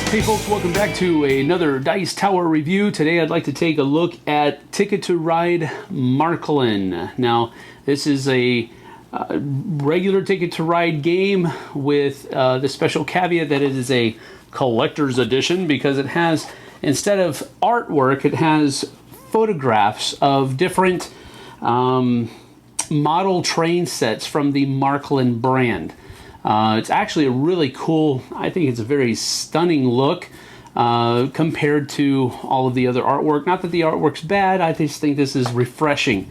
Hey folks, welcome back to another Dice Tower review. Today I'd like to take a look at Ticket to Ride Marklin. Now, this is a regular Ticket to Ride game with the special caveat that it is a collector's edition because it has, instead of artwork, it has photographs of different model train sets from the Marklin brand. It's actually a really cool, I think it's a very stunning look compared to all of the other artwork. Not that the artwork's bad, I just think this is refreshing.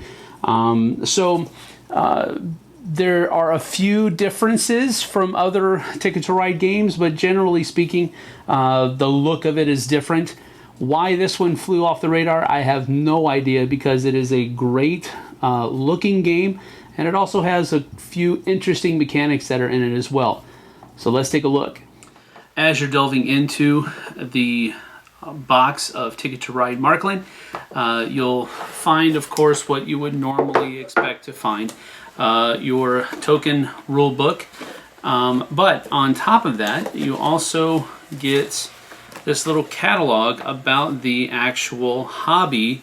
There are a few differences from other Ticket to Ride games, but generally speaking, the look of it is different. Why this one flew off the radar, I have no idea, because it is a great looking game. And it also has a few interesting mechanics that are in it as well. So let's take a look. As you're delving into the box of Ticket to Ride Marklin, you'll find, of course, what you would normally expect to find. Your token rule book. But on top of that, you also get this little catalog about the actual hobby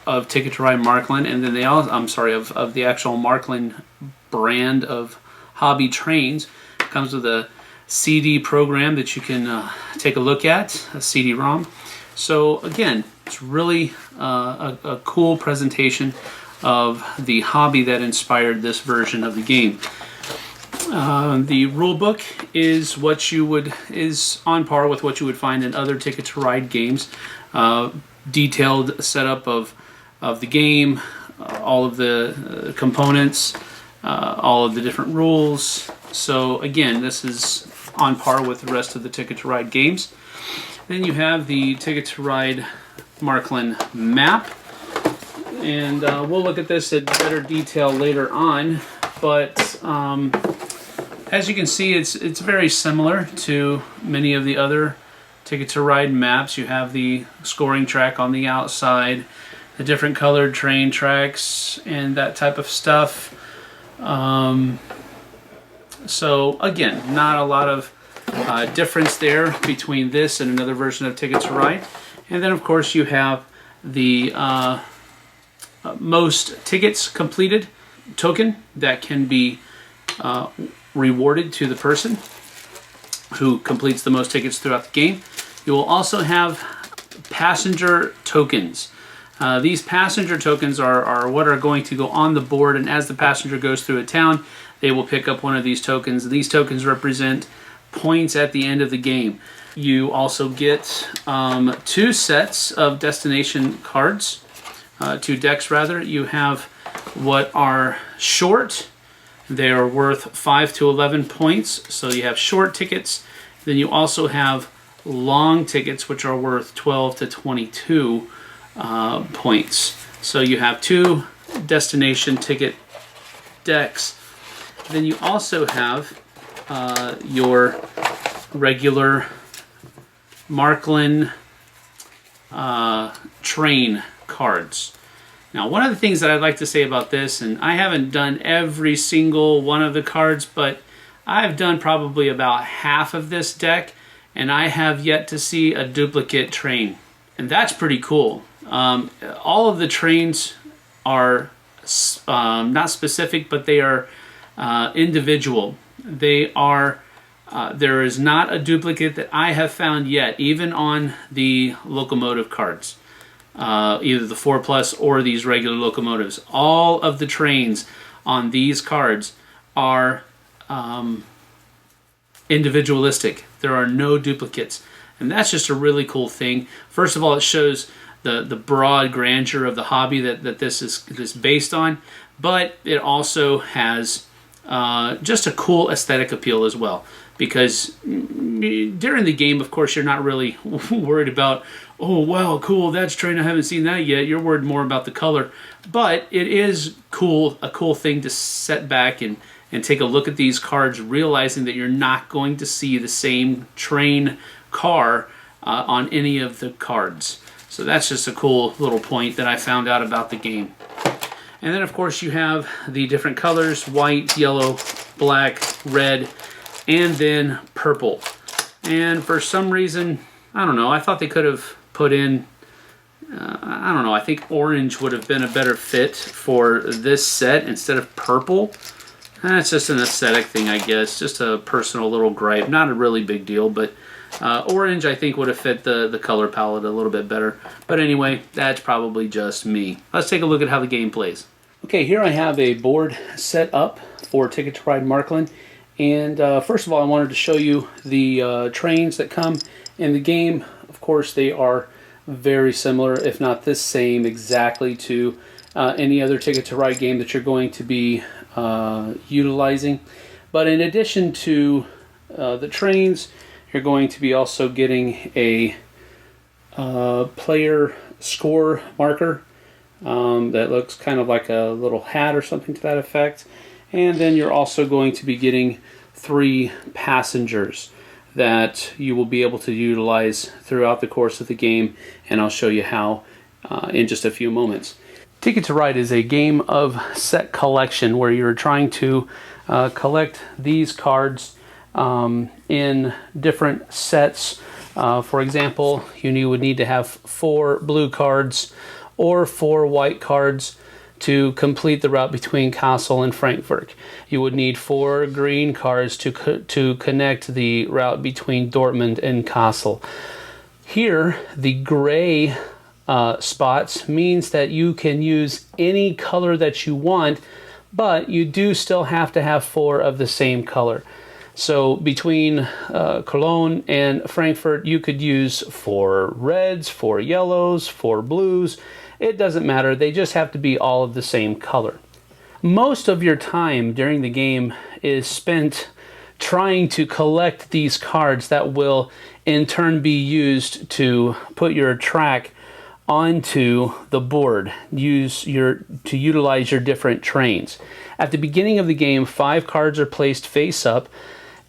of Ticket to Ride Marklin, and then of the actual Marklin brand of hobby trains. It comes with a CD program that you can take a look at, a CD-ROM. So again, it's really a cool presentation of the hobby that inspired this version of the game. The rule book is is on par with what you would find in other Ticket to Ride games. Detailed setup of the game, all of the components, all of the different rules. So again, this is on par with the rest of the Ticket to Ride games. Then you have the Ticket to Ride Marklin map, and we'll look at this in better detail later on. But as you can see, it's very similar to many of the other Ticket to Ride maps. You have the scoring track on the outside, the different colored train tracks, and that type of stuff. So again, not a lot of difference there between this and another version of Ticket to Ride. And then of course you have the most tickets completed token that can be rewarded to the person who completes the most tickets throughout the game. You will also have passenger tokens. These passenger tokens are what are going to go on the board, and as the passenger goes through a town, they will pick up one of these tokens. These tokens represent points at the end of the game. You also get 2 sets of destination cards, 2 decks rather. You have what are short. They are worth 5 to 11 points, so you have short tickets. Then you also have long tickets, which are worth 12 to 22 points. So you have 2 destination ticket decks. Then you also have your regular Marklin train cards. Now, one of the things that I'd like to say about this, and I haven't done every single one of the cards, but I've done probably about half of this deck, and I have yet to see a duplicate train. And that's pretty cool. All of the trains are not specific, but they are individual. They are, there is not a duplicate that I have found yet, even on the locomotive cards. Either the 4+ or these regular locomotives. All of the trains on these cards are individualistic. There are no duplicates. And that's just a really cool thing. First of all, it shows the broad grandeur of the hobby that this is based on, but it also has just a cool aesthetic appeal as well. Because during the game, of course, you're not really worried about, oh, wow, cool, that's train, I haven't seen that yet. You're worried more about the color. But it is cool, a cool thing to set back and take a look at these cards, realizing that you're not going to see the same train car on any of the cards. So that's just a cool little point that I found out about the game. And then, of course, you have the different colors: white, yellow, black, red, and then purple. And for some reason, I don't know, I thought they could have put in, I don't know, I think orange would have been a better fit for this set instead of purple. It's just an aesthetic thing, I guess, just a personal little gripe. Not a really big deal, but orange I think would have fit the color palette a little bit better. But anyway, that's probably just me. Let's take a look at how the game plays. Okay, here I have a board set up for Ticket to Ride Marklin. And first of all, I wanted to show you the trains that come in the game. Of course, they are very similar, if not the same exactly, to any other Ticket to Ride game that you're going to be utilizing. But in addition to the trains, you're going to be also getting a player score marker that looks kind of like a little hat or something to that effect. And then you're also going to be getting 3 passengers that you will be able to utilize throughout the course of the game, and I'll show you how in just a few moments. Ticket to Ride is a game of set collection where you're trying to collect these cards in different sets. For example, you would need to have 4 blue cards or 4 white cards to complete the route between Kassel and Frankfurt. You would need 4 green cards to connect the route between Dortmund and Kassel. Here, the gray spots means that you can use any color that you want, but you do still have to have 4 of the same color. So between Cologne and Frankfurt, you could use 4 reds, 4 yellows, 4 blues. It doesn't matter, they just have to be all of the same color. Most of your time during the game is spent trying to collect these cards that will in turn be used to put your track onto the board, to utilize your different trains. At the beginning of the game, 5 cards are placed face up,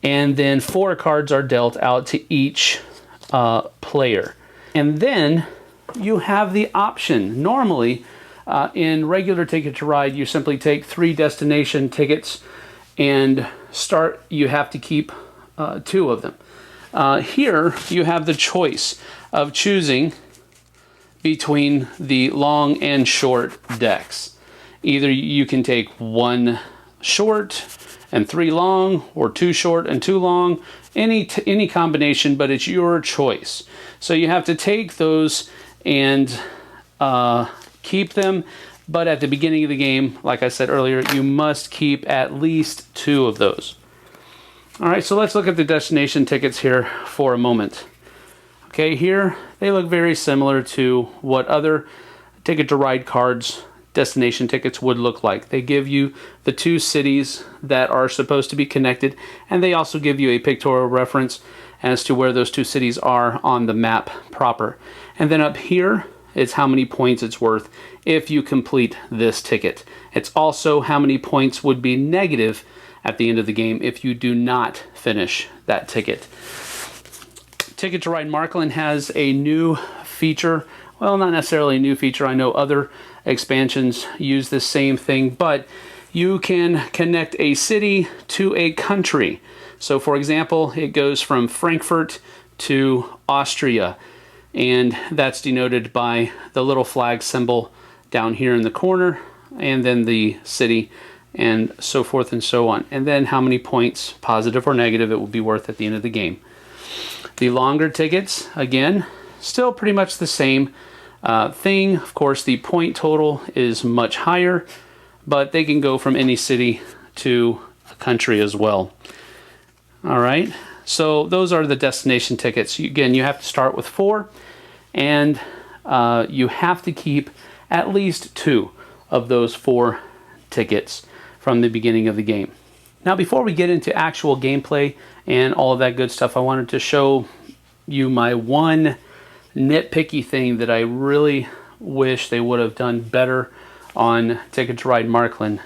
and then 4 cards are dealt out to each player. And then you have the option. Normally, in regular Ticket to Ride, you simply take 3 destination tickets and you have to keep 2 of them. Here, you have the choice of choosing between the long and short decks. Either you can take 1 short and 3 long, or 2 short and 2 long, any combination, but it's your choice. So you have to take those and keep them, but at the beginning of the game, like I said earlier, you must keep at least 2 of those. Alright, so let's look at the destination tickets here for a moment. Okay, here they look very similar to what other Ticket to Ride cards, destination tickets, would look like. They give you the 2 cities that are supposed to be connected, and they also give you a pictorial reference as to where those 2 cities are on the map proper. And then up here, it's how many points it's worth if you complete this ticket. It's also how many points would be negative at the end of the game if you do not finish that ticket. Ticket to Ride Marklin has a new feature. Well, not necessarily a new feature. I know other expansions use the same thing, but you can connect a city to a country. So for example, it goes from Frankfurt to Austria, and that's denoted by the little flag symbol down here in the corner, and then the city, and so forth and so on. And then how many points, positive or negative, it will be worth at the end of the game. The longer tickets, again, still pretty much the same thing. Of course, the point total is much higher, but they can go from any city to a country as well. All right, so those are the destination tickets. Again, you have to start with 4, and you have to keep at least 2 of those 4 tickets from the beginning of the game. Now, before we get into actual gameplay and all of that good stuff, I wanted to show you my one nitpicky thing that I really wish they would have done better on Ticket to Ride Marklin.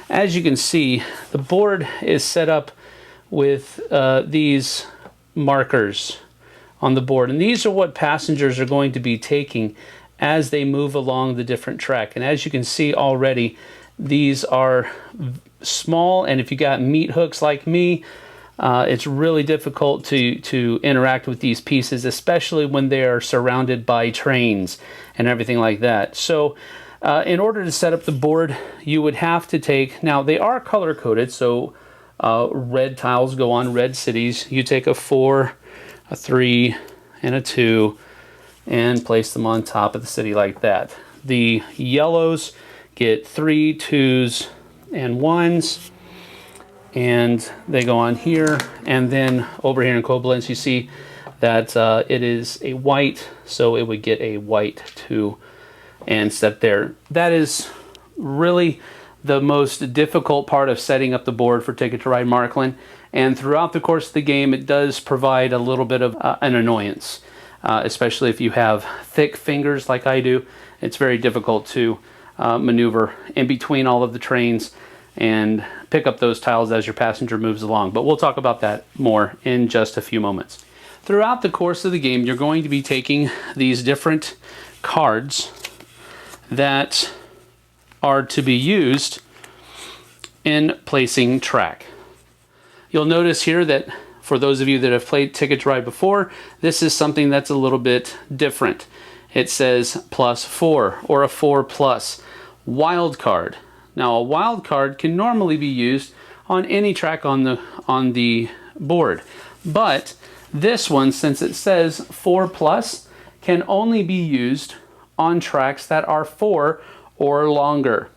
As you can see, the board is set up with these markers on the board, and these are what passengers are going to be taking as they move along the different track. And as you can see already, these are small, and if you got meat hooks like me, It's really difficult to interact with these pieces, especially when they are surrounded by trains and everything like that. So in order to set up the board, you would have to take, now they are color coded, so red tiles go on red cities. You take a 4, a 3, and a 2 and place them on top of the city like that. The yellows get 3, 2s, and 1s. And they go on here, and then over here in Koblenz you see that it is a white, so it would get a white 2 and set there. That is really the most difficult part of setting up the board for Ticket to Ride Marklin, and throughout the course of the game it does provide a little bit of an annoyance, especially if you have thick fingers like I do. It's very difficult to maneuver in between all of the trains and pick up those tiles as your passenger moves along. But we'll talk about that more in just a few moments. Throughout the course of the game, you're going to be taking these different cards that are to be used in placing track. You'll notice here that for those of you that have played Ticket to Ride before, this is something that's a little bit different. It says +4 or a 4+, wild card. Now a wild card can normally be used on any track on the board, but this one, since it says 4+, can only be used on tracks that are 4 or longer.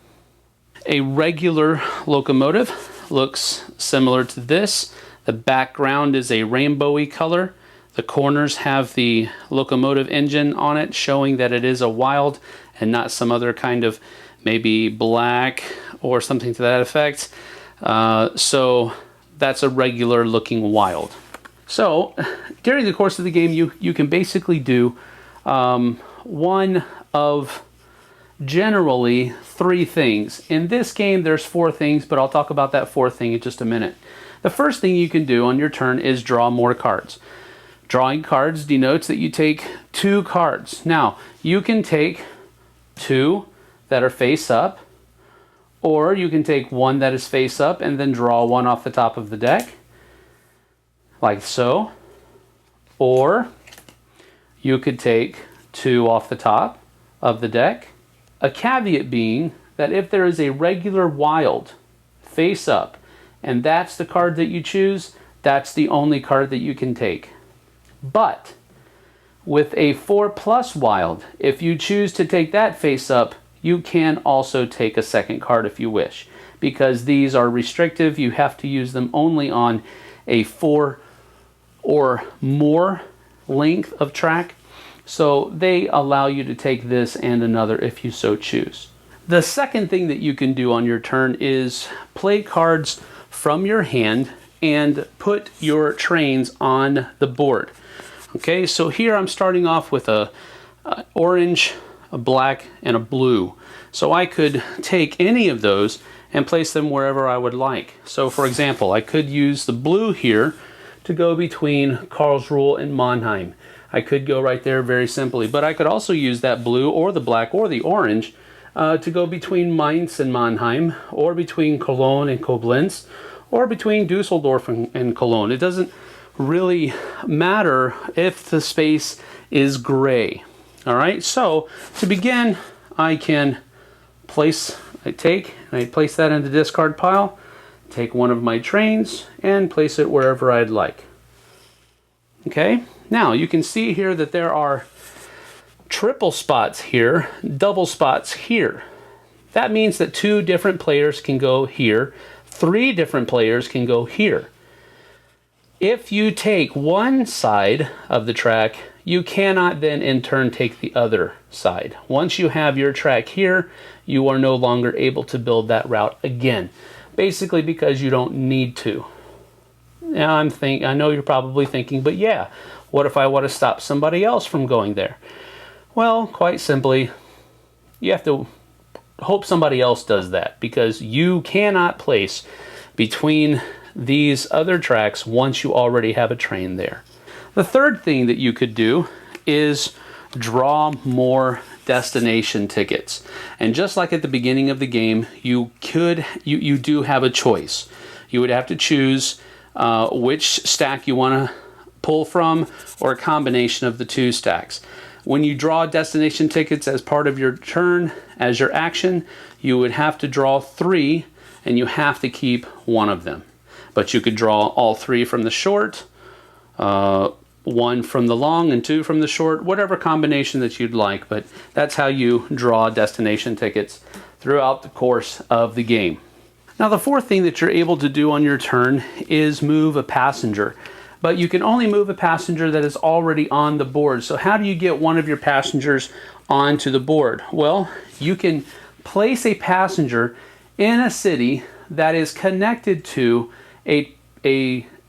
A regular locomotive looks similar to this. The background is a rainbowy color. The corners have the locomotive engine on it, showing that it is a wild and not some other kind of maybe black or something to that effect. So that's a regular looking wild. So during the course of the game, you can basically do one of generally 3 things. In this game there's 4 things, but I'll talk about that 4th thing in just a minute. The first thing you can do on your turn is draw more cards. Drawing cards denotes that you take 2 cards. Now you can take 2 that are face up, or you can take 1 that is face up and then draw 1 off the top of the deck, like so. Or you could take 2 off the top of the deck. A caveat being that if there is a regular wild face up and that's the card that you choose, that's the only card that you can take. But with a 4+ wild, if you choose to take that face up, you can also take a second card if you wish, because these are restrictive. You have to use them only on a 4 or more length of track. So they allow you to take this and another if you so choose. The second thing that you can do on your turn is play cards from your hand and put your trains on the board. Okay, so here I'm starting off with a orange, a black, and a blue. So I could take any of those and place them wherever I would like. So for example, I could use the blue here to go between Karlsruhe and Mannheim. I could go right there very simply, but I could also use that blue or the black or the orange to go between Mainz and Mannheim, or between Cologne and Koblenz, or between Dusseldorf and Cologne. It doesn't really matter if the space is gray. All right, so to begin, I can place that in the discard pile, take one of my trains and place it wherever I'd like. Okay, now you can see here that there are triple spots here, double spots here. That means that 2 different players can go here, 3 different players can go here. If you take one side of the track, you cannot then in turn take the other side. Once you have your track here, you are no longer able to build that route again, basically because you don't need to. Now I know you're probably thinking, but yeah, what if I want to stop somebody else from going there? Well, quite simply, you have to hope somebody else does that, because you cannot place between these other tracks once you already have a train there. The third thing that you could do is draw more destination tickets. And just like at the beginning of the game, you do have a choice. You would have to choose which stack you want to pull from, or a combination of the two stacks. When you draw destination tickets as part of your turn, as your action, you would have to draw 3, and you have to keep one of them. But you could draw all 3 from the short, 1 from the long, and 2 from the short, whatever combination that you'd like. But that's how you draw destination tickets throughout the course of the game. Now, the fourth thing that you're able to do on your turn is move a passenger. But you can only move a passenger that is already on the board. So how do you get one of your passengers onto the board? Well, you can place a passenger in a city that is connected to a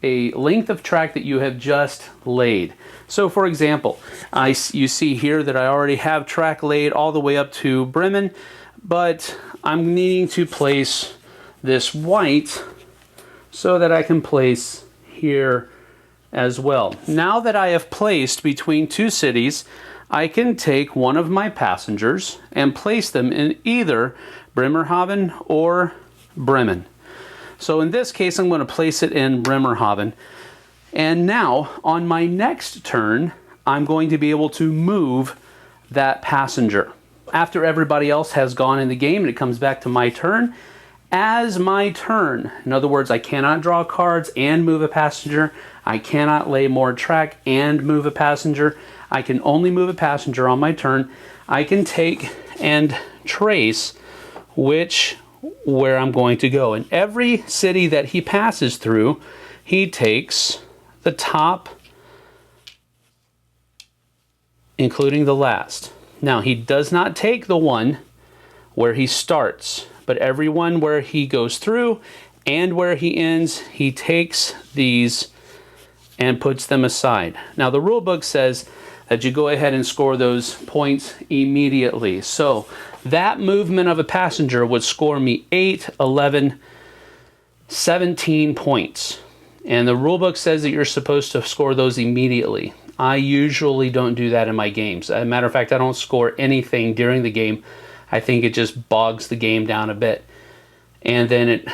length of track that you have just laid. So for example, you see here that I already have track laid all the way up to Bremen, but I'm needing to place this white so that I can place here as well. Now that I have placed between 2 cities, I can take one of my passengers and place them in either Bremerhaven or Bremen. So in this case, I'm going to place it in Bremerhaven. And now, on my next turn, I'm going to be able to move that passenger. After everybody else has gone in the game and it comes back to my turn, as my turn, in other words, I cannot draw cards and move a passenger, I cannot lay more track and move a passenger, I can only move a passenger on my turn. I can take and trace where I'm going to go. In every city that he passes through, he takes the top, including the last. Now, he does not take the one where he starts, but every one where he goes through and where he ends, he takes these and puts them aside. Now, the rule book says that you go ahead and score those points immediately. So that movement of a passenger would score me 8, 11, 17 points. And the rule book says that you're supposed to score those immediately. I usually don't do that in my games. As a matter of fact, I don't score anything during the game. I think it just bogs the game down a bit. And then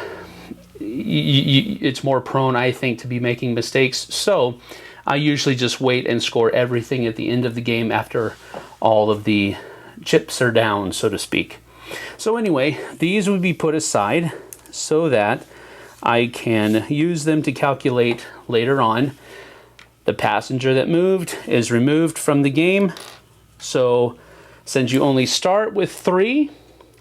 it's more prone, I think, to be making mistakes. So I usually just wait and score everything at the end of the game after all of the chips are down, so to speak. So anyway, these would be put aside so that I can use them to calculate later on. The passenger that moved is removed from the game. So since you only start with 3,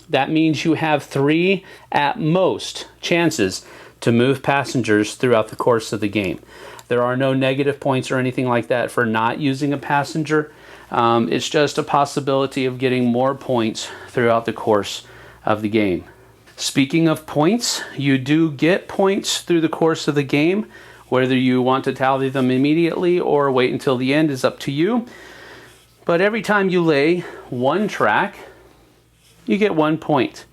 that means you have 3 at most chances to move passengers throughout the course of the game. There are no negative points or anything like that for not using a passenger. It's just a possibility of getting more points throughout the course of the game. Speaking of points, you do get points through the course of the game. Whether you want to tally them immediately or wait until the end is up to you. But every time you lay one track, you get 1 point.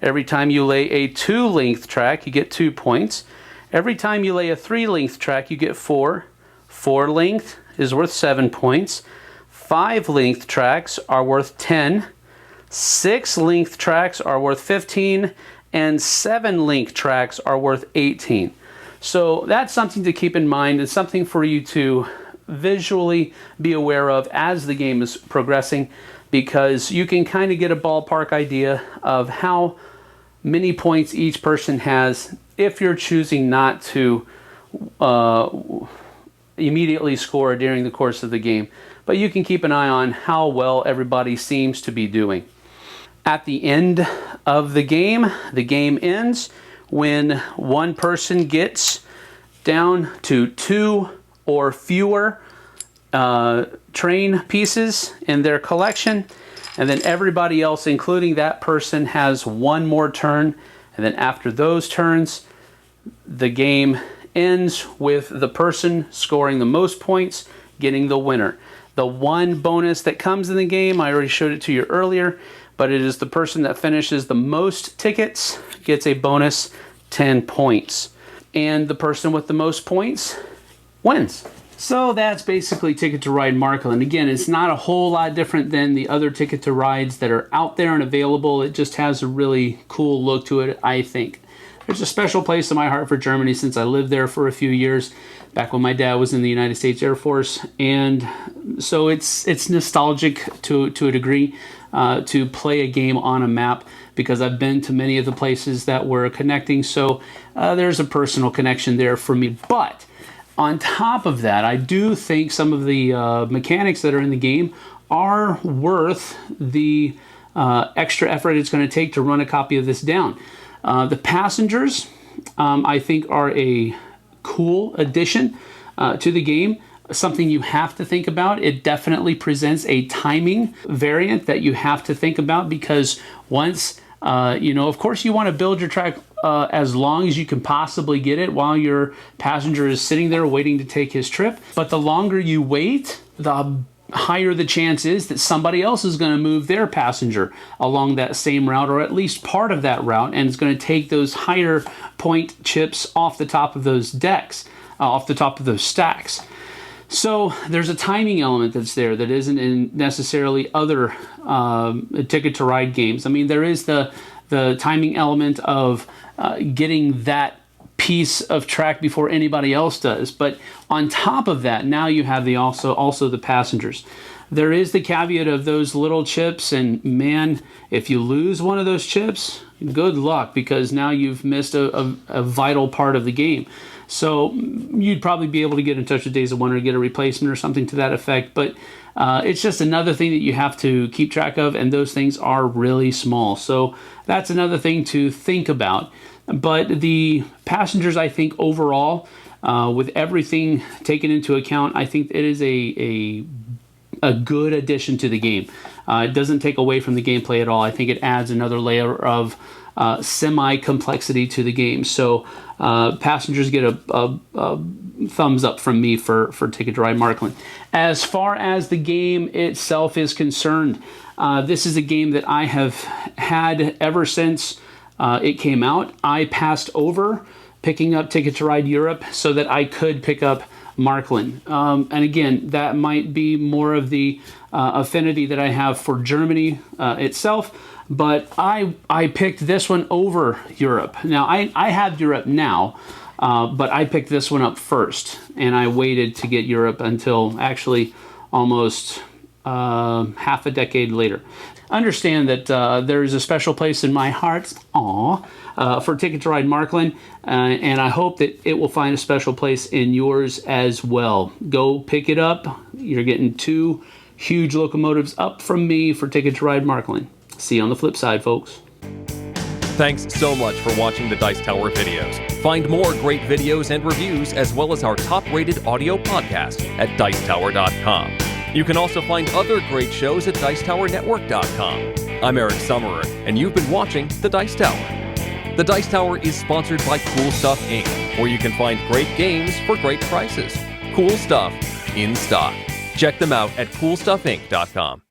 Every time you lay a 2-length track, you get 2 points. Every time you lay a 3-length track, you get 4. 4-length is worth 7 points. 5-length tracks are worth 10. 6-length tracks are worth 15. And 7-length tracks are worth 18. So that's something to keep in mind and something for you to visually be aware of as the game is progressing, because you can kind of get a ballpark idea of how many points each person has if you're choosing not to immediately score during the course of the game. But you can keep an eye on how well everybody seems to be doing. At the end of the game ends when one person gets down to 2 or fewer train pieces in their collection, and then everybody else, including that person, has 1 more turn, and then after those turns, the game ends with the person scoring the most points getting the winner. The one bonus that comes in the game, I already showed it to you earlier, but it is the person that finishes the most tickets gets a bonus 10 points. And the person with the most points wins. So that's basically Ticket to Ride Marklin. Again, it's not a whole lot different than the other Ticket to Rides that are out there and available. It just has a really cool look to it, I think. there's a special place in my heart for Germany since I lived there for a few years back when my dad was in the United States Air Force. And so it's nostalgic to a degree to play a game on a map, because I've been to many of the places that we're connecting. So there's a personal connection there for me. But on top of that, I do think some of the mechanics that are in the game are worth the extra effort it's going to take to run a copy of this down. The passengers, I think, are a cool addition to the game. Something you have to think about. It definitely presents a timing variant that you have to think about, because once, of course you want to build your track as long as you can possibly get it while your passenger is sitting there waiting to take his trip. But the longer you wait, the higher the chance is that somebody else is going to move their passenger along that same route, or at least part of that route, and it's going to take those higher point chips off the top of those decks, off the top of those stacks. So there's a timing element that's there that isn't in necessarily other Ticket to Ride games. I mean, there is the timing element of getting that piece of track before anybody else does. But on top of that, now you have also the passengers. There is the caveat of those little chips, and man, if you lose one of those chips, good luck, because now you've missed a vital part of the game. So you'd probably be able to get in touch with Days of Wonder to get a replacement or something to that effect. But it's just another thing that you have to keep track of, and those things are really small. So that's another thing to think about. But the passengers, I think overall, with everything taken into account, I think it is a good addition to the game. It doesn't take away from the gameplay at all. I think it adds another layer of semi-complexity to the game. So passengers get a thumbs up from me for Ticket to Ride Marklin. As far as the game itself is concerned, this is a game that I have had ever since it came out. I passed over picking up Ticket to Ride Europe so that I could pick up Marklin. And again, that might be more of the affinity that I have for Germany itself, but I picked this one over Europe. Now, I have Europe now, but I picked this one up first, and I waited to get Europe until actually almost half a decade later. Understand that there is a special place in my heart, for Ticket to Ride Marklin, and I hope that it will find a special place in yours as well. Go pick it up. You're getting 2 huge locomotives up from me for Ticket to Ride Marklin. See you on the flip side, folks. Thanks so much for watching the Dice Tower videos. Find more great videos and reviews, as well as our top-rated audio podcast at Dicetower.com. You can also find other great shows at DicetowerNetwork.com. I'm Eric Summerer, and you've been watching The Dice Tower. The Dice Tower is sponsored by Cool Stuff Inc., where you can find great games for great prices. Cool stuff in stock. Check them out at CoolStuffInc.com.